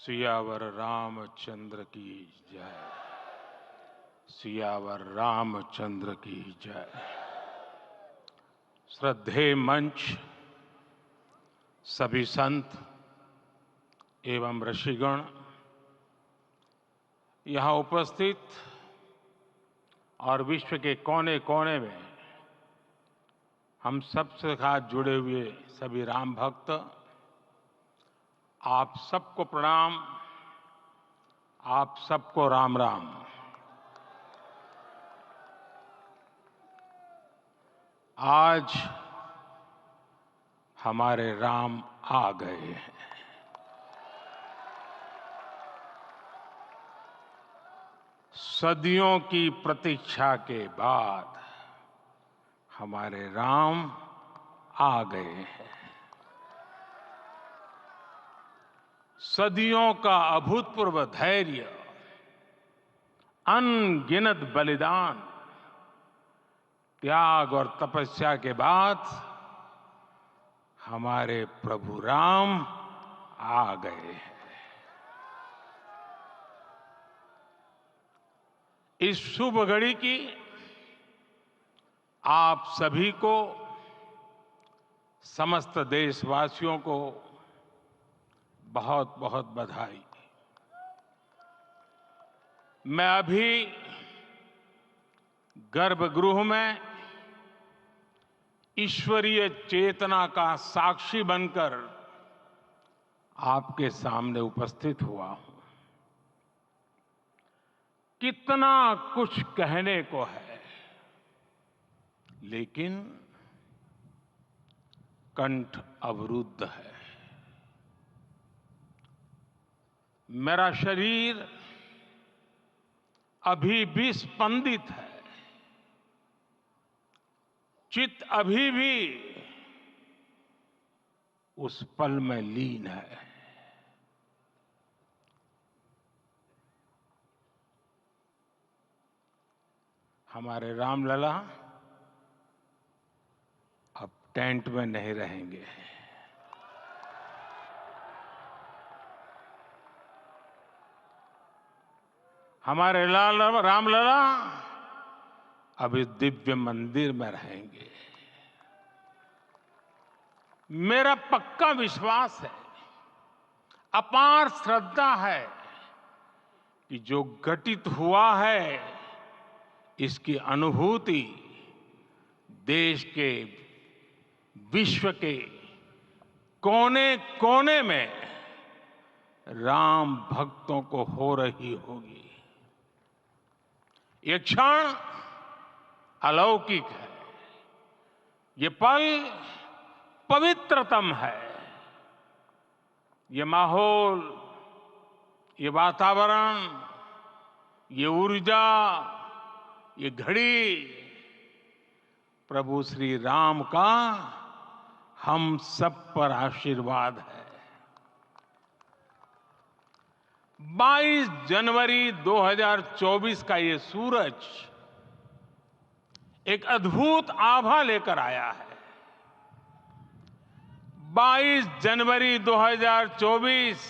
सियावर रामचंद्र की जय। सियावर रामचंद्र की जय। श्रद्धेय मंच, सभी संत एवं ऋषिगण, यहाँ उपस्थित और विश्व के कोने कोने में हम सबसे साथ जुड़े हुए सभी राम भक्त, आप सबको प्रणाम, आप सबको राम राम। आज हमारे राम आ गए हैं। सदियों की प्रतीक्षा के बाद हमारे राम आ गए हैं। सदियों का अभूतपूर्व धैर्य, अनगिनत बलिदान, त्याग और तपस्या के बाद हमारे प्रभु राम आ गए हैं। इस शुभ घड़ी की आप सभी को, समस्त देशवासियों को बहुत बहुत बधाई। मैं अभी गर्भगृह में ईश्वरीय चेतना का साक्षी बनकर आपके सामने उपस्थित हुआ हूं। कितना कुछ कहने को है, लेकिन कंठ अवरुद्ध है। मेरा शरीर अभी भी स्पंदित है, चित्त अभी भी उस पल में लीन है। हमारे रामलला अब टेंट में नहीं रहेंगे। हमारे रामलला अब इस दिव्य मंदिर में रहेंगे। मेरा पक्का विश्वास है, अपार श्रद्धा है कि जो घटित हुआ है, इसकी अनुभूति देश के, विश्व के कोने कोने में राम भक्तों को हो रही होगी। ये क्षण अलौकिक है, ये पल पवित्रतम है। ये माहौल, ये वातावरण, ये ऊर्जा, ये घड़ी प्रभु श्री राम का हम सब पर आशीर्वाद है। 22 जनवरी 2024 का ये सूरज एक अद्भुत आभा लेकर आया है। 22 जनवरी 2024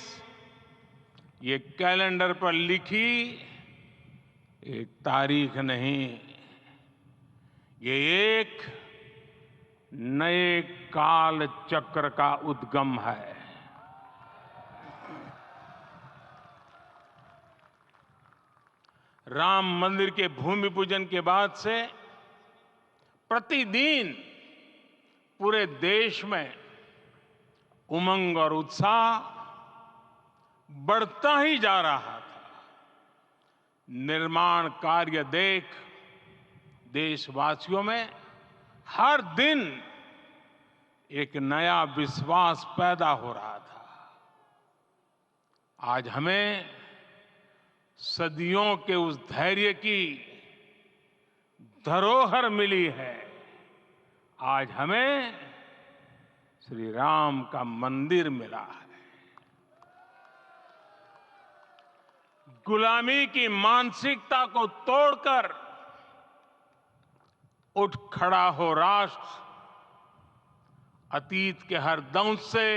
ये कैलेंडर पर लिखी एक तारीख नहीं, ये एक नए काल चक्र का उद्गम है। राम मंदिर के भूमि पूजन के बाद से प्रतिदिन पूरे देश में उमंग और उत्साह बढ़ता ही जा रहा था। निर्माण कार्य देख देशवासियों में हर दिन एक नया विश्वास पैदा हो रहा था। आज हमें सदियों के उस धैर्य की धरोहर मिली है। आज हमें श्री राम का मंदिर मिला है। गुलामी की मानसिकता को तोड़कर उठ खड़ा हो राष्ट्र। अतीत के हर दंश से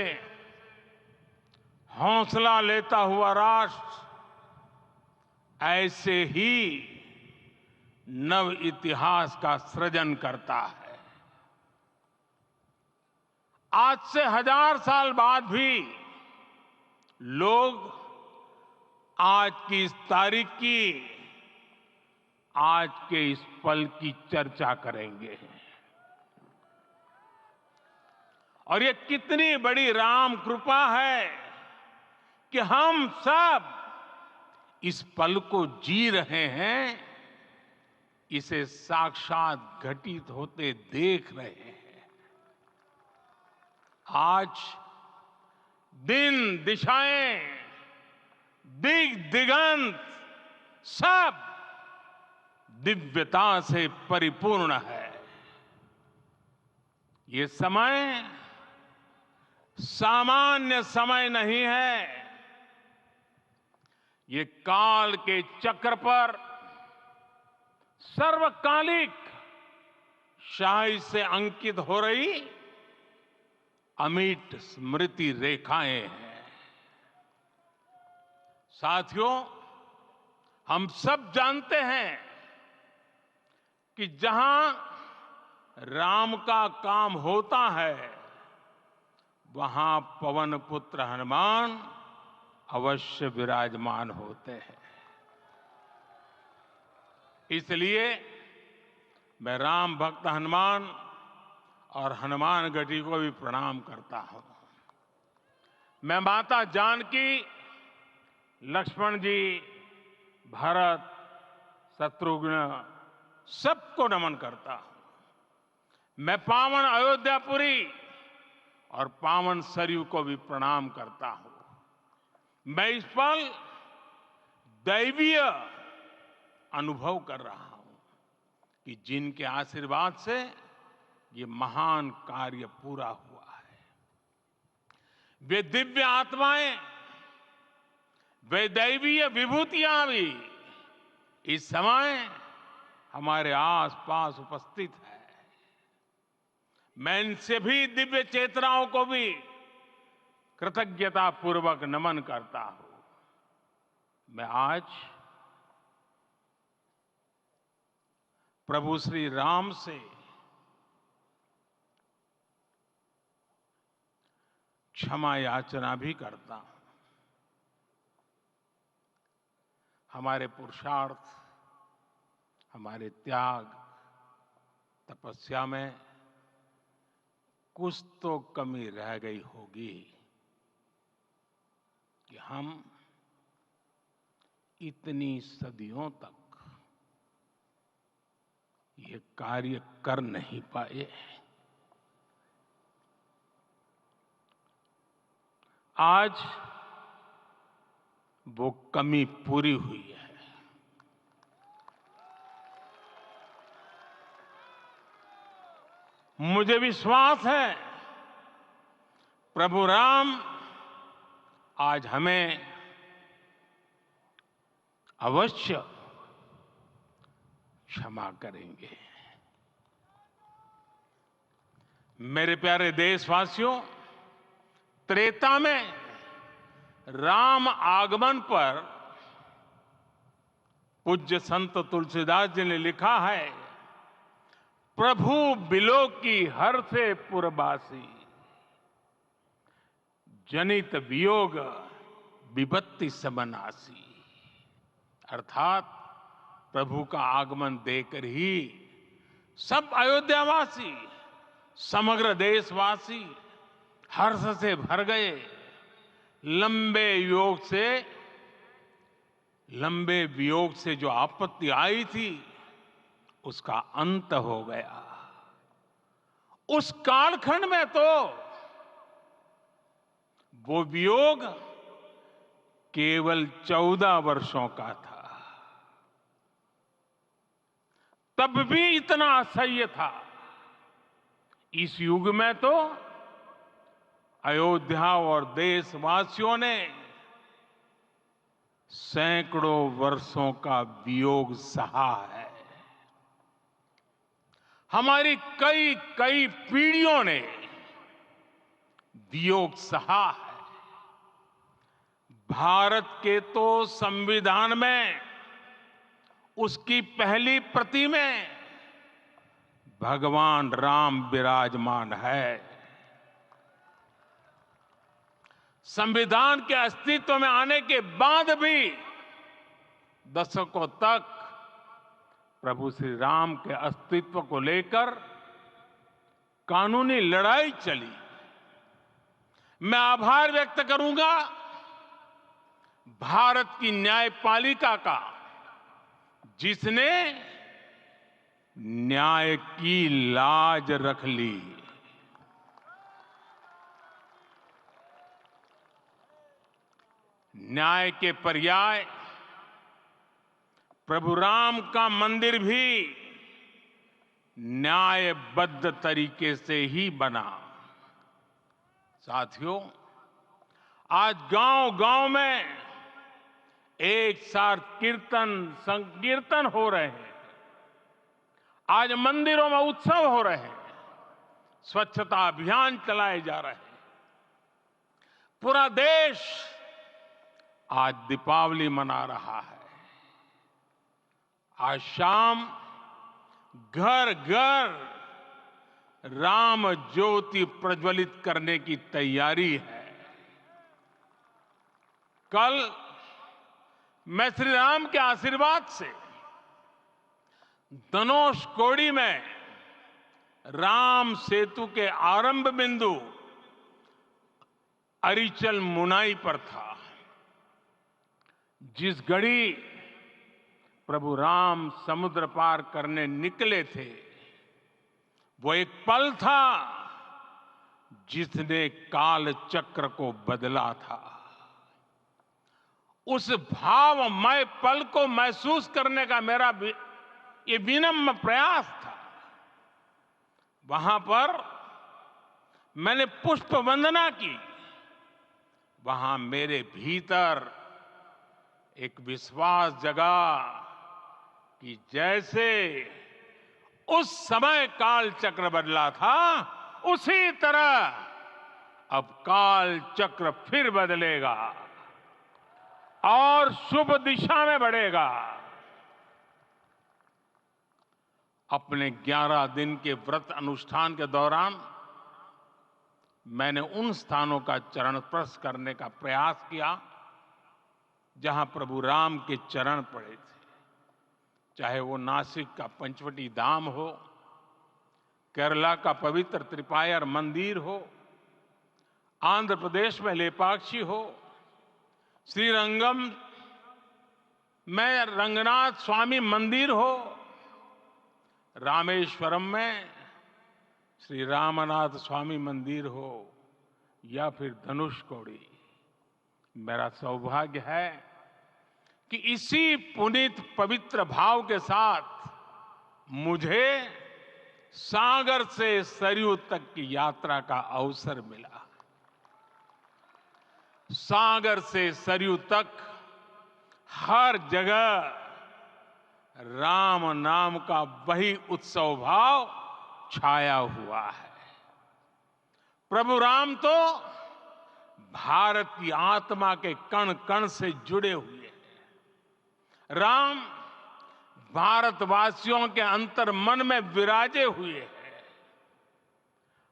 हौसला लेता हुआ राष्ट्र ऐसे ही नव इतिहास का सृजन करता है। आज से 1000 साल बाद भी लोग आज की इस तारीख की, आज के इस पल की चर्चा करेंगे। और ये कितनी बड़ी राम कृपा है कि हम सब इस पल को जी रहे हैं, इसे साक्षात घटित होते देख रहे हैं। आज दिन दिशाएं, दिग दिगंत सब दिव्यता से परिपूर्ण है। ये समय सामान्य समय नहीं है। ये काल के चक्र पर सर्वकालिक शाही से अंकित हो रही अमिट स्मृति रेखाएं हैं। साथियों, हम सब जानते हैं कि जहां राम का काम होता है, वहां पवन पुत्र हनुमान अवश्य विराजमान होते हैं। इसलिए मैं राम भक्त हनुमान और हनुमान गढ़ी को भी प्रणाम करता हूं। मैं माता जानकी, लक्ष्मण जी, भरत, शत्रुघ्न सबको नमन करता हूं। मैं पावन अयोध्यापुरी और पावन सरयू को भी प्रणाम करता हूं। मैं इस पल दैवीय अनुभव कर रहा हूं कि जिनके आशीर्वाद से ये महान कार्य पूरा हुआ है। वे दिव्य आत्माएं, वे दैवीय विभूतियां भी इस समय हमारे आसपास उपस्थित है। मैं इनसे भी दिव्य चेतनाओं को भी कृतज्ञता पूर्वक नमन करता हूं। मैं आज प्रभु श्री राम से क्षमा याचना भी करता हूं। हमारे पुरुषार्थ, हमारे त्याग, तपस्या में कुछ तो कमी रह गई होगी कि हम इतनी सदियों तक ये कार्य कर नहीं पाए। आज वो कमी पूरी हुई है। मुझे विश्वास है प्रभु राम आज हमें अवश्य क्षमा करेंगे। मेरे प्यारे देशवासियों, त्रेता में राम आगमन पर पूज्य संत तुलसीदास जी ने लिखा है, प्रभु बिलो की हर से पुरबासी, जनित वियोग विपत्ति समनासी। अर्थात प्रभु का आगमन देकर ही सब अयोध्यावासी, समग्र देशवासी हर्ष से भर गए। लंबे वियोग से जो आपत्ति आई थी, उसका अंत हो गया। उस कालखंड में तो वो वियोग केवल 14 वर्षों का था। तब भी इतना असह्य था। इस युग में तो अयोध्या और देशवासियों ने सैकड़ों वर्षों का वियोग सहा है। हमारी कई कई पीढ़ियों ने वियोग सहा है। भारत के तो संविधान में उसकी पहली प्रति में भगवान राम विराजमान है। संविधान के अस्तित्व में आने के बाद भी दशकों तक प्रभु श्री राम के अस्तित्व को लेकर कानूनी लड़ाई चली। मैं आभार व्यक्त करूंगा भारत की न्यायपालिका का, जिसने न्याय की लाज रख ली। न्याय के पर्याय प्रभु राम का मंदिर भी न्यायबद्ध तरीके से ही बना। साथियों, आज गांव-गांव में एक साथ कीर्तन संकीर्तन हो रहे हैं। आज मंदिरों में उत्सव हो रहे हैं, स्वच्छता अभियान चलाए जा रहे हैं। पूरा देश आज दीपावली मना रहा है। आज शाम घर घर राम ज्योति प्रज्वलित करने की तैयारी है। कल मैं श्री राम के आशीर्वाद से धनुषकोडी में राम सेतु के आरंभ बिंदु अरिचल मुनाई पर था। जिस घड़ी प्रभु राम समुद्र पार करने निकले थे, वो एक पल था जिसने काल चक्र को बदला था। उस भावमय पल को महसूस करने का मेरा ये विनम्र प्रयास था। वहां पर मैंने पुष्प वंदना की। वहां मेरे भीतर एक विश्वास जगा कि जैसे उस समय काल चक्र बदला था, उसी तरह अब काल चक्र फिर बदलेगा और शुभ दिशा में बढ़ेगा। अपने 11 दिन के व्रत अनुष्ठान के दौरान मैंने उन स्थानों का चरण स्पर्श करने का प्रयास किया जहां प्रभु राम के चरण पड़े थे। चाहे वो नासिक का पंचवटी धाम हो, केरला का पवित्र त्रिपायर मंदिर हो, आंध्र प्रदेश में लेपाक्षी हो, श्रीरंगम में रंगनाथ स्वामी मंदिर हो, रामेश्वरम में श्री रामनाथ स्वामी मंदिर हो, या फिर धनुषकोडी। मेरा सौभाग्य है कि इसी पुनीत पवित्र भाव के साथ मुझे सागर से सरयू तक की यात्रा का अवसर मिला। सागर से सरयू तक हर जगह राम नाम का वही उत्सव भाव छाया हुआ है। प्रभु राम तो भारत की आत्मा के कण कण से जुड़े हुए हैं। राम भारतवासियों के अंतर मन में विराजे हुए हैं।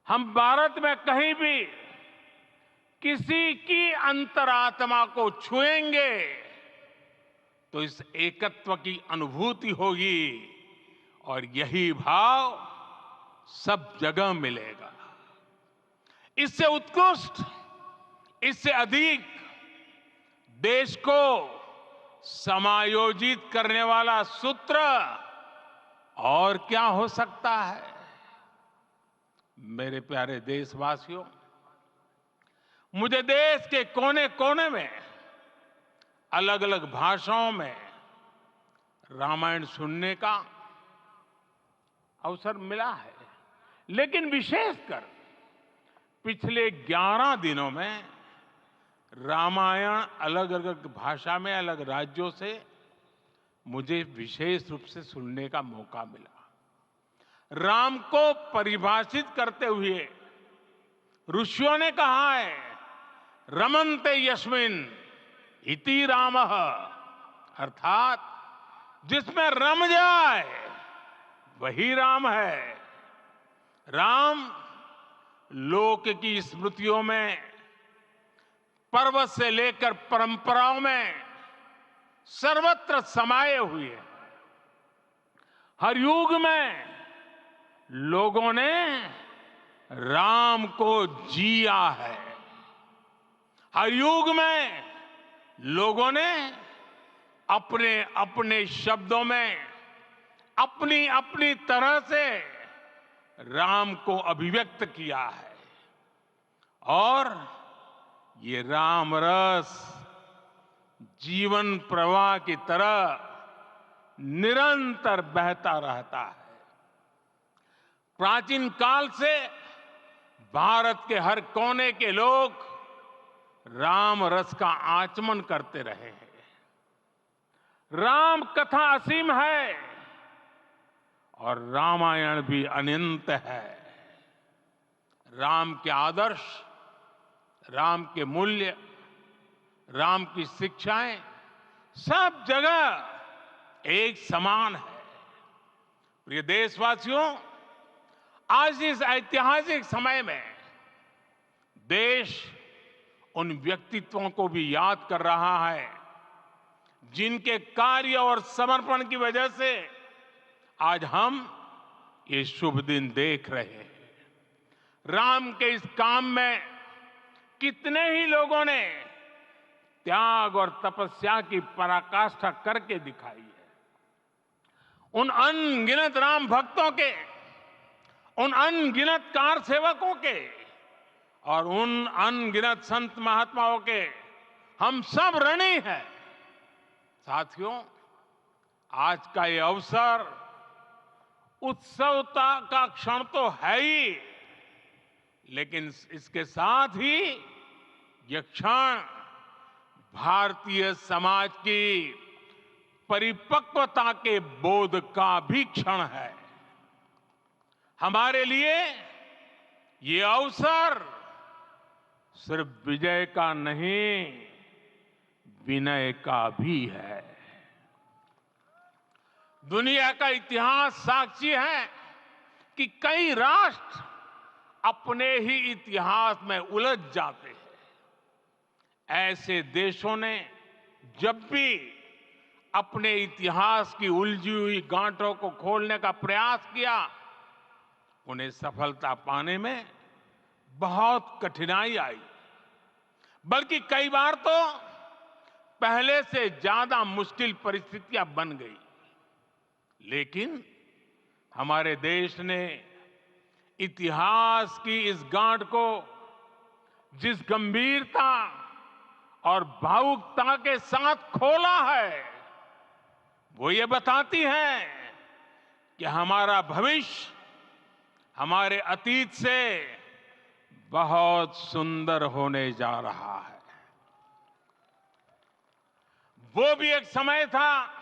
हम भारत में कहीं भी किसी की अंतरात्मा को छुएंगे तो इस एकत्व की अनुभूति होगी, और यही भाव सब जगह मिलेगा। इससे उत्कृष्ट, इससे अधिक देश को समायोजित करने वाला सूत्र और क्या हो सकता है। मेरे प्यारे देशवासियों, मुझे देश के कोने कोने में अलग अलग भाषाओं में रामायण सुनने का अवसर मिला है, लेकिन विशेषकर पिछले 11 दिनों में रामायण अलग अलग भाषा में अलग राज्यों से मुझे विशेष रूप से सुनने का मौका मिला। राम को परिभाषित करते हुए ऋषियों ने कहा है, रमन्ते यस्मिन् इति रामः, अर्थात जिसमें रम जाए वही राम है। राम लोक की स्मृतियों में, पर्वत से लेकर परंपराओं में सर्वत्र समाये हुए हैं। हर युग में लोगों ने राम को जिया है। हर युग में लोगों ने अपने अपने शब्दों में अपनी अपनी तरह से राम को अभिव्यक्त किया है। और ये राम रस जीवन प्रवाह की तरह निरंतर बहता रहता है। प्राचीन काल से भारत के हर कोने के लोग राम रस का आचमन करते रहे हैं। राम कथा असीम है और रामायण भी अनंत है। राम के आदर्श, राम के मूल्य, राम की शिक्षाएं सब जगह एक समान है। प्रिय देशवासियों, आज इस ऐतिहासिक समय में देश उन व्यक्तित्वों को भी याद कर रहा है जिनके कार्य और समर्पण की वजह से आज हम ये शुभ दिन देख रहे हैं। राम के इस काम में कितने ही लोगों ने त्याग और तपस्या की पराकाष्ठा करके दिखाई है। उन अनगिनत राम भक्तों के, उन अनगिनत कार सेवकों के और उन अनगिनत संत महात्माओं के हम सब ऋणी हैं। साथियों, आज का ये अवसर उत्सवता का क्षण तो है ही, लेकिन इसके साथ ही यह क्षण भारतीय समाज की परिपक्वता के बोध का भी क्षण है। हमारे लिए ये अवसर सिर्फ विजय का नहीं, विनय का भी है। दुनिया का इतिहास साक्षी है कि कई राष्ट्र अपने ही इतिहास में उलझ जाते हैं। ऐसे देशों ने जब भी अपने इतिहास की उलझी हुई गांठों को खोलने का प्रयास किया, उन्हें सफलता पाने में बहुत कठिनाई आई, बल्कि कई बार तो पहले से ज्यादा मुश्किल परिस्थितियां बन गई। लेकिन हमारे देश ने इतिहास की इस गांठ को जिस गंभीरता और भावुकता के साथ खोला है, वो ये बताती है कि हमारा भविष्य हमारे अतीत से बहुत सुंदर होने जा रहा है। वो भी एक समय था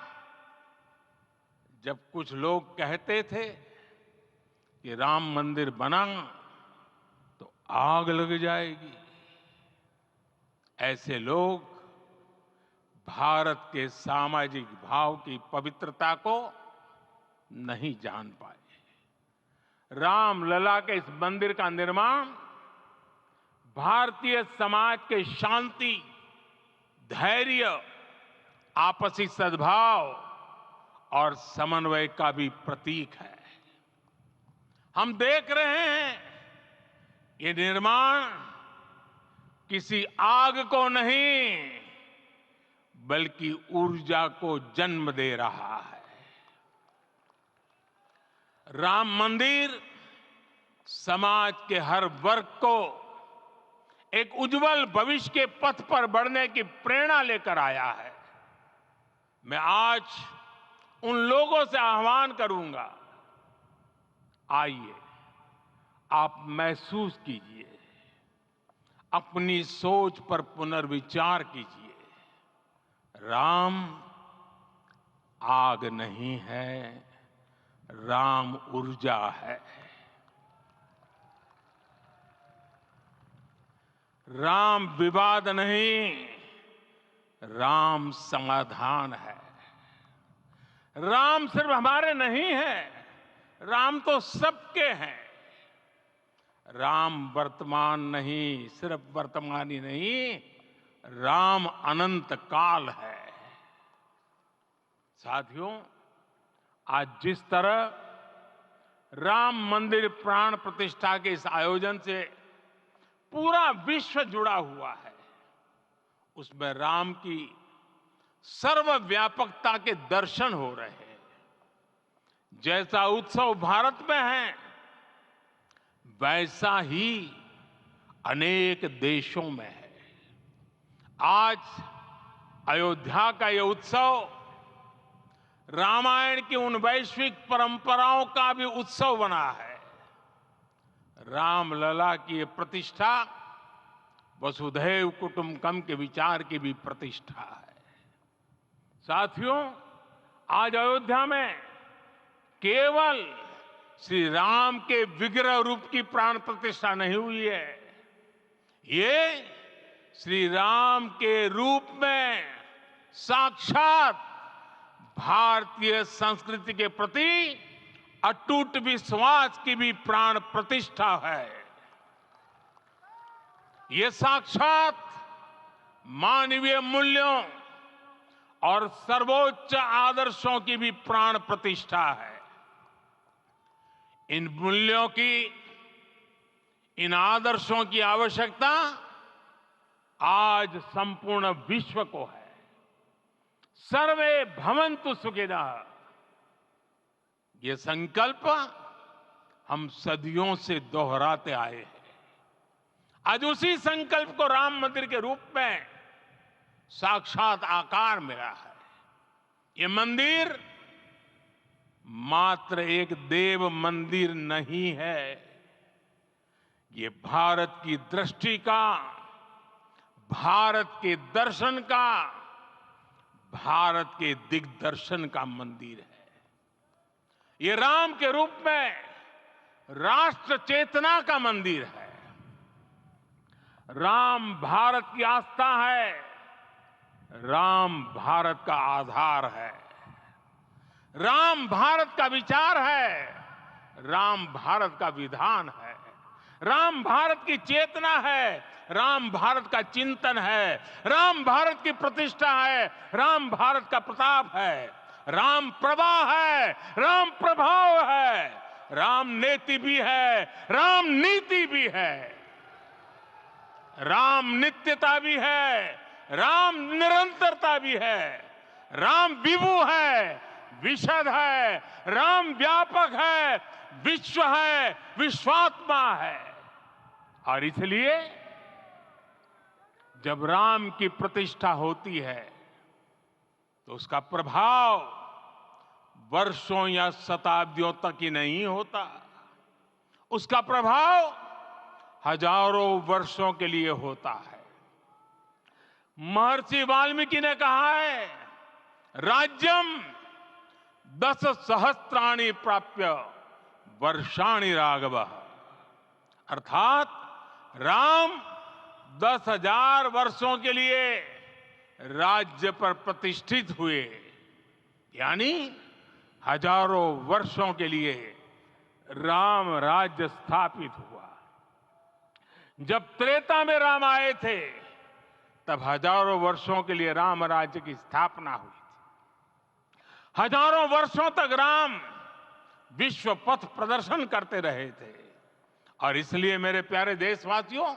जब कुछ लोग कहते थे कि राम मंदिर बना तो आग लग जाएगी। ऐसे लोग भारत के सामाजिक भाव की पवित्रता को नहीं जान पाए। रामलला के इस मंदिर का निर्माण भारतीय समाज के शांति, धैर्य, आपसी सद्भाव और समन्वय का भी प्रतीक है। हम देख रहे हैं ये निर्माण किसी आग को नहीं, बल्कि ऊर्जा को जन्म दे रहा है। राम मंदिर समाज के हर वर्ग को एक उज्जवल भविष्य के पथ पर बढ़ने की प्रेरणा लेकर आया है। मैं आज उन लोगों से आह्वान करूंगा, आइए आप महसूस कीजिए, अपनी सोच पर पुनर्विचार कीजिए। राम आग नहीं है, राम ऊर्जा है। राम विवाद नहीं, राम समाधान है। राम सिर्फ हमारे नहीं है, राम तो सबके हैं। राम वर्तमान नहीं, सिर्फ वर्तमान ही नहीं, राम अनंत काल है। साथियों, आज जिस तरह राम मंदिर प्राण प्रतिष्ठा के इस आयोजन से पूरा विश्व जुड़ा हुआ है, उसमें राम की सर्वव्यापकता के दर्शन हो रहे हैं। जैसा उत्सव भारत में है, वैसा ही अनेक देशों में है। आज अयोध्या का यह उत्सव रामायण की उन वैश्विक परंपराओं का भी उत्सव बना है। रामलला की ये प्रतिष्ठा वसुधैव कुटुंबकम के विचार की भी प्रतिष्ठा है। साथियों, आज अयोध्या में केवल श्री राम के विग्रह रूप की प्राण प्रतिष्ठा नहीं हुई है, ये श्री राम के रूप में साक्षात भारतीय संस्कृति के प्रति अटूट विश्वास की भी प्राण प्रतिष्ठा है। ये साक्षात मानवीय मूल्यों और सर्वोच्च आदर्शों की भी प्राण प्रतिष्ठा है। इन मूल्यों की, इन आदर्शों की आवश्यकता आज संपूर्ण विश्व को है। सर्वे भवन्तु सुखिनः, ये संकल्प हम सदियों से दोहराते आए हैं। आज उसी संकल्प को राम मंदिर के रूप में साक्षात आकार मिला है। ये मंदिर मात्र एक देव मंदिर नहीं है, ये भारत की दृष्टि का, भारत के दर्शन का, भारत के दिग्दर्शन का मंदिर है। ये राम के रूप में राष्ट्र चेतना का मंदिर है। राम भारत की आस्था है, राम भारत का आधार है, राम भारत का विचार है, राम भारत का विधान है, राम भारत की चेतना है, राम भारत का चिंतन है, राम भारत की प्रतिष्ठा है, राम भारत का प्रताप है, राम प्रवाह है, राम प्रभाव है, राम नेति भी है, राम नीति भी है, राम नित्यता भी है, राम निरंतरता भी है, राम विभु है, विशद है, राम व्यापक है, विश्व है, विश्वात्मा है। और इसलिए जब राम की प्रतिष्ठा होती है तो उसका प्रभाव वर्षों या शताब्दियों तक ही नहीं होता, उसका प्रभाव हजारों वर्षों के लिए होता है। महर्षि वाल्मीकि ने कहा है, राज्यम 10 सहस्त्राणि प्राप्य वर्षाणि राघव, अर्थात राम 10,000 वर्षों के लिए राज्य पर प्रतिष्ठित हुए, यानी हजारों वर्षों के लिए राम राज्य स्थापित हुआ। जब त्रेता में राम आए थे तब हजारों वर्षों के लिए राम राज्य की स्थापना हुई थी। हजारों वर्षों तक राम विश्व पथ प्रदर्शन करते रहे थे। और इसलिए मेरे प्यारे देशवासियों,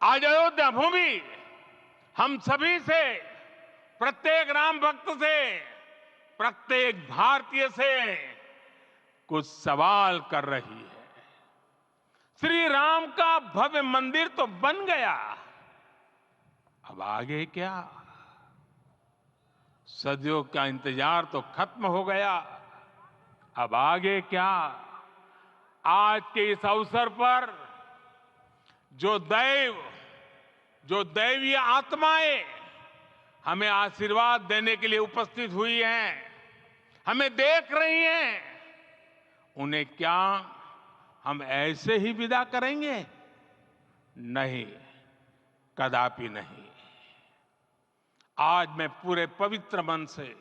आज अयोध्या भूमि हम सभी से, प्रत्येक राम भक्त से, प्रत्येक भारतीय से कुछ सवाल कर रही है। श्री राम का भव्य मंदिर तो बन गया, अब आगे क्या? सदियों का इंतजार तो खत्म हो गया, अब आगे क्या? आज के इस अवसर पर जो दैवीय आत्माएं हमें आशीर्वाद देने के लिए उपस्थित हुई हैं, हमें देख रही हैं, उन्हें क्या हम ऐसे ही विदा करेंगे? नहीं, कदापि नहीं। आज मैं पूरे पवित्र मन से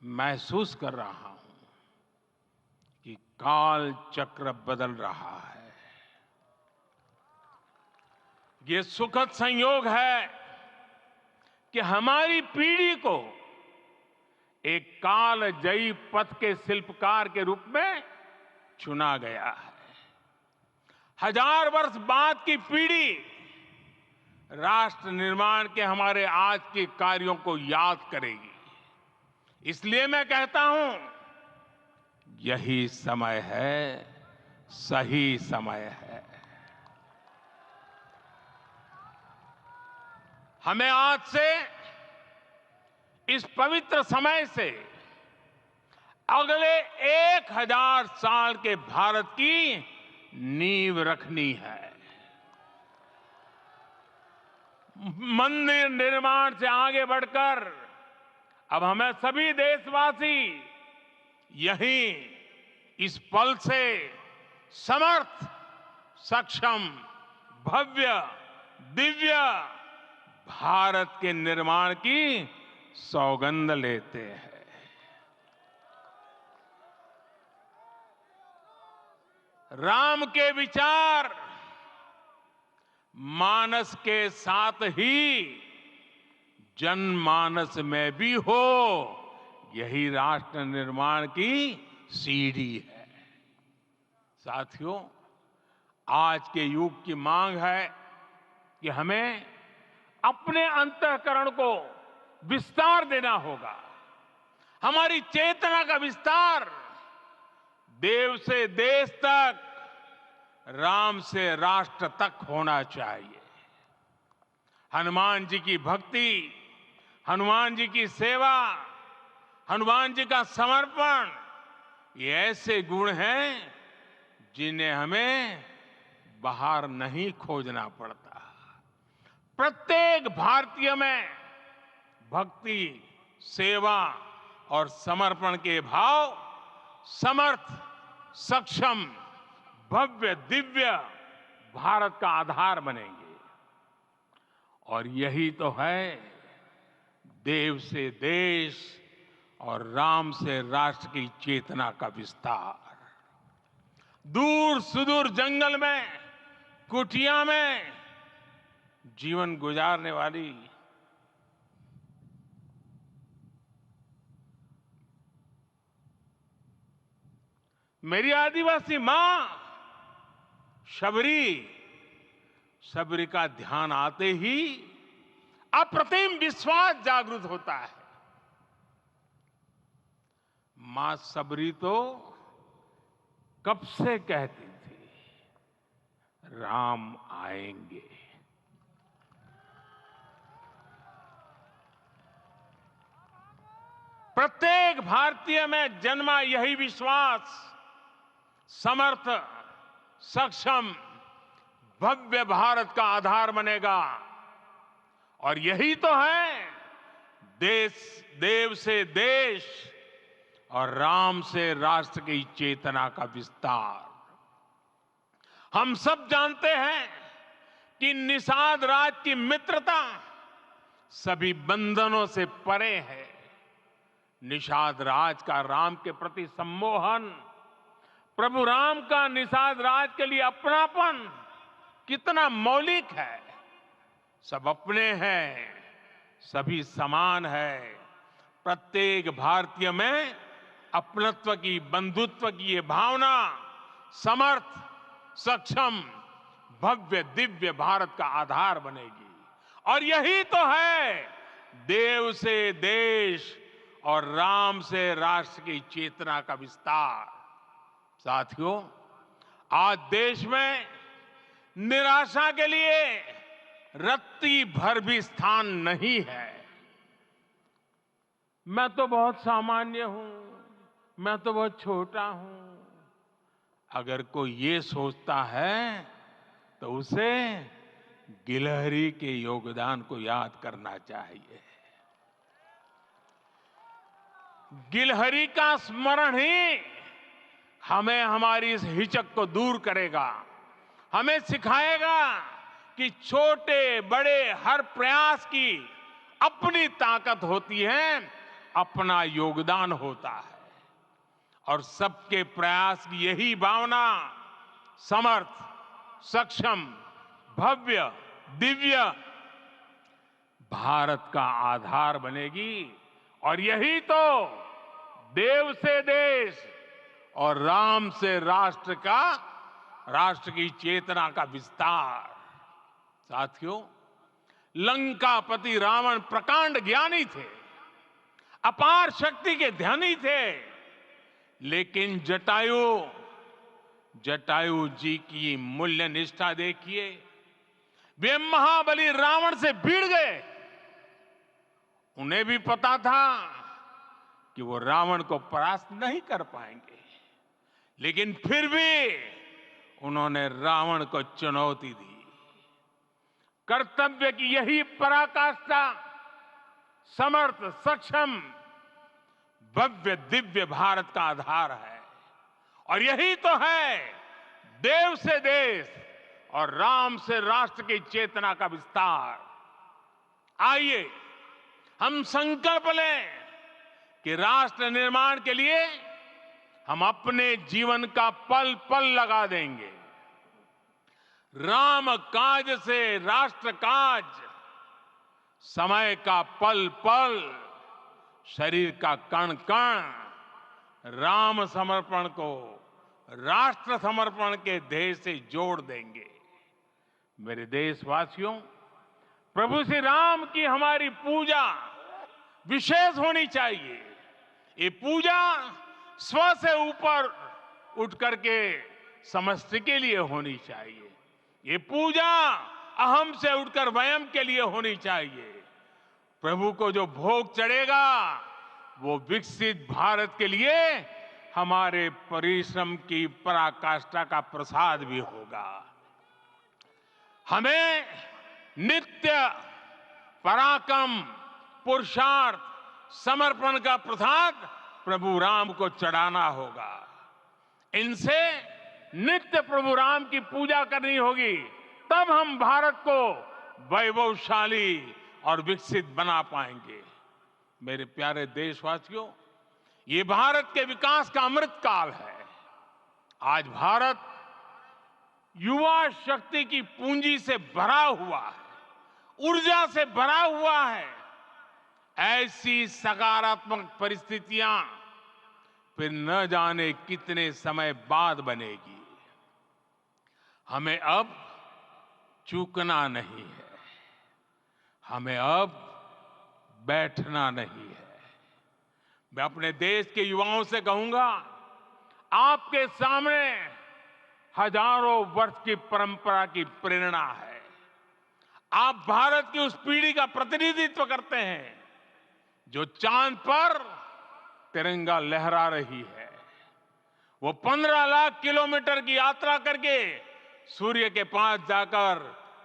महसूस कर रहा हूं कि काल चक्र बदल रहा है। ये सुखद संयोग है कि हमारी पीढ़ी को एक कालजयी पथ के शिल्पकार के रूप में चुना गया है। 1000 वर्ष बाद की पीढ़ी राष्ट्र निर्माण के हमारे आज के कार्यों को याद करेगी। इसलिए मैं कहता हूं, यही समय है, सही समय है। हमें आज से, इस पवित्र समय से अगले 1000 साल के भारत की नींव रखनी है। मंदिर निर्माण से आगे बढ़कर अब हमें सभी देशवासी यहीं इस पल से समर्थ, सक्षम, भव्य, दिव्य भारत के निर्माण की सौगंध लेते हैं। राम के विचार मानस के साथ ही जनमानस में भी हो, यही राष्ट्र निर्माण की सीढ़ी है। साथियों, आज के युग की मांग है कि हमें अपने अंतःकरण को विस्तार देना होगा। हमारी चेतना का विस्तार देव से देश तक, राम से राष्ट्र तक होना चाहिए। हनुमान जी की भक्ति, हनुमान जी की सेवा, हनुमान जी का समर्पण, ये ऐसे गुण हैं जिन्हें हमें बाहर नहीं खोजना पड़ता। प्रत्येक भारतीय में भक्ति, सेवा और समर्पण के भाव समर्थ, सक्षम, भव्य, दिव्य भारत का आधार बनेंगे। और यही तो है देव से देश और राम से राष्ट्र की चेतना का विस्तार। दूर सुदूर जंगल में, कुटिया में जीवन गुजारने वाली मेरी आदिवासी मां शबरी का ध्यान आते ही अप्रतिम विश्वास जागृत होता है। मां शबरी तो कब से कहती थी, राम आएंगे। प्रत्येक भारतीय में जन्मा यही विश्वास समर्थ, सक्षम, भव्य भारत का आधार बनेगा। और यही तो है देव से देश और राम से राष्ट्र की चेतना का विस्तार। हम सब जानते हैं कि निषाद राज की मित्रता सभी बंधनों से परे है। निषाद राज का राम के प्रति सम्मोहन, प्रभु राम का निषाद राज के लिए अपनापन कितना मौलिक है। सब अपने हैं, सभी समान है। प्रत्येक भारतीय में अपनत्व की, बंधुत्व की ये भावना समर्थ, सक्षम, भव्य, दिव्य भारत का आधार बनेगी। और यही तो है देव से देश और राम से राष्ट्र की चेतना का विस्तार। साथियों, आज देश में निराशा के लिए रत्ती भर भी स्थान नहीं है। मैं तो बहुत सामान्य हूं, मैं तो बहुत छोटा हूं। अगर कोई ये सोचता है तो उसे गिलहरी के योगदान को याद करना चाहिए। गिलहरी का स्मरण ही हमें हमारी इस हिचक को दूर करेगा, हमें सिखाएगा कि छोटे बड़े हर प्रयास की अपनी ताकत होती है, अपना योगदान होता है। और सबके प्रयास की यही भावना समर्थ, सक्षम, भव्य, दिव्य भारत का आधार बनेगी। और यही तो देव से देश और राम से राष्ट्र की चेतना का विस्तार। साथियों, लंकापति रावण प्रकांड ज्ञानी थे, अपार शक्ति के धनी थे, लेकिन जटायु जी की मूल्य निष्ठा देखिए। वे महाबली रावण से भिड़ गए। उन्हें भी पता था कि वो रावण को परास्त नहीं कर पाएंगे, लेकिन फिर भी उन्होंने रावण को चुनौती दी। कर्तव्य की यही पराकाष्ठा समर्थ, सक्षम, भव्य, दिव्य भारत का आधार है। और यही तो है देव से देश और राम से राष्ट्र की चेतना का विस्तार। आइए हम संकल्प लें कि राष्ट्र निर्माण के लिए हम अपने जीवन का पल पल लगा देंगे। राम काज से राष्ट्र काज, समय का पल पल, शरीर का कण कण राम समर्पण को राष्ट्र समर्पण के ध्येय से जोड़ देंगे। मेरे देशवासियों, प्रभु श्री राम की हमारी पूजा विशेष होनी चाहिए। ये पूजा स्व से ऊपर उठ करके समष्टि के लिए होनी चाहिए। ये पूजा अहम से उठकर वयम के लिए होनी चाहिए। प्रभु को जो भोग चढ़ेगा वो विकसित भारत के लिए हमारे परिश्रम की पराकाष्ठा का प्रसाद भी होगा। हमें नित्य पराक्रम, पुरुषार्थ, समर्पण का प्रसाद प्रभु राम को चढ़ाना होगा। इनसे नित्य प्रभु राम की पूजा करनी होगी, तब हम भारत को वैभवशाली और विकसित बना पाएंगे। मेरे प्यारे देशवासियों, ये भारत के विकास का अमृत काल है। आज भारत युवा शक्ति की पूंजी से भरा हुआ है, ऊर्जा से भरा हुआ है। ऐसी सकारात्मक परिस्थितियां फिर न जाने कितने समय बाद बनेगी। हमें अब चूकना नहीं है, हमें अब बैठना नहीं है। मैं अपने देश के युवाओं से कहूंगा, आपके सामने हजारों वर्ष की परंपरा की प्रेरणा है। आप भारत की उस पीढ़ी का प्रतिनिधित्व करते हैं जो चांद पर तिरंगा लहरा रही है। वो 15 लाख किलोमीटर की यात्रा करके सूर्य के पास जाकर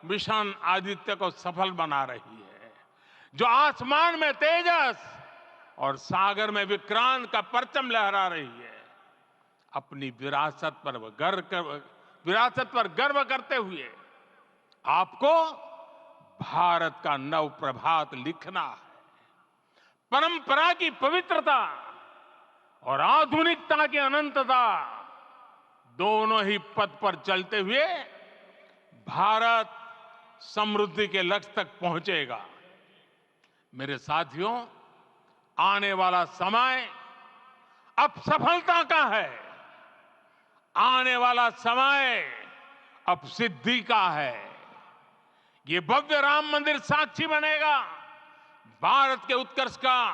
मिशन आदित्य को सफल बना रही है। जो आसमान में तेजस और सागर में विक्रांत का परचम लहरा रही है। अपनी विरासत पर गर्व करते हुए आपको भारत का नव प्रभात लिखना है। परंपरा की पवित्रता और आधुनिकता की अनंतता दोनों ही पथ पर चलते हुए भारत समृद्धि के लक्ष्य तक पहुंचेगा। मेरे साथियों, आने वाला समय अब सफलता का है। आने वाला समय अब सिद्धि का है। ये भव्य राम मंदिर साक्षी बनेगा भारत के उत्कर्ष का,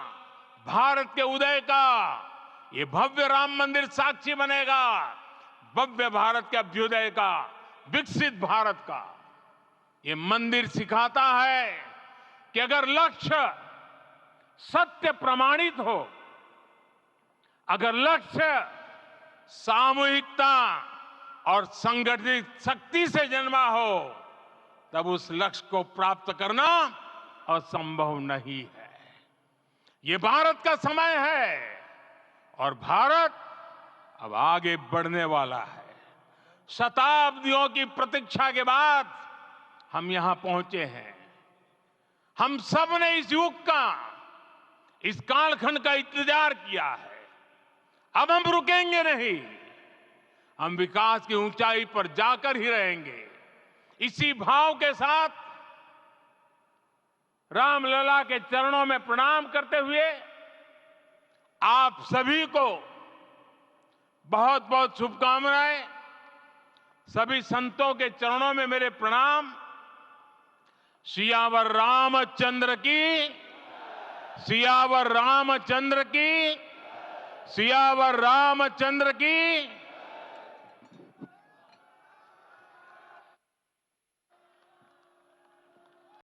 भारत के उदय का। ये भव्य राम मंदिर साक्षी बनेगा भव्य भारत के अभ्युदय का, विकसित भारत का। ये मंदिर सिखाता है कि अगर लक्ष्य सत्य प्रमाणित हो, अगर लक्ष्य सामूहिकता और संगठित शक्ति से जन्मा हो, तब उस लक्ष्य को प्राप्त करना असंभव नहीं है। ये भारत का समय है और भारत अब आगे बढ़ने वाला है। शताब्दियों की प्रतीक्षा के बाद हम यहां पहुंचे हैं। हम सब ने इस युग का, इस कालखंड का इंतजार किया है। अब हम रुकेंगे नहीं, हम विकास की ऊंचाई पर जाकर ही रहेंगे। इसी भाव के साथ रामलला के चरणों में प्रणाम करते हुए आप सभी को बहुत बहुत शुभकामनाएं। सभी संतों के चरणों में मेरे प्रणाम। सियावर रामचंद्र की, सियावर रामचंद्र की, सियावर रामचंद्र की।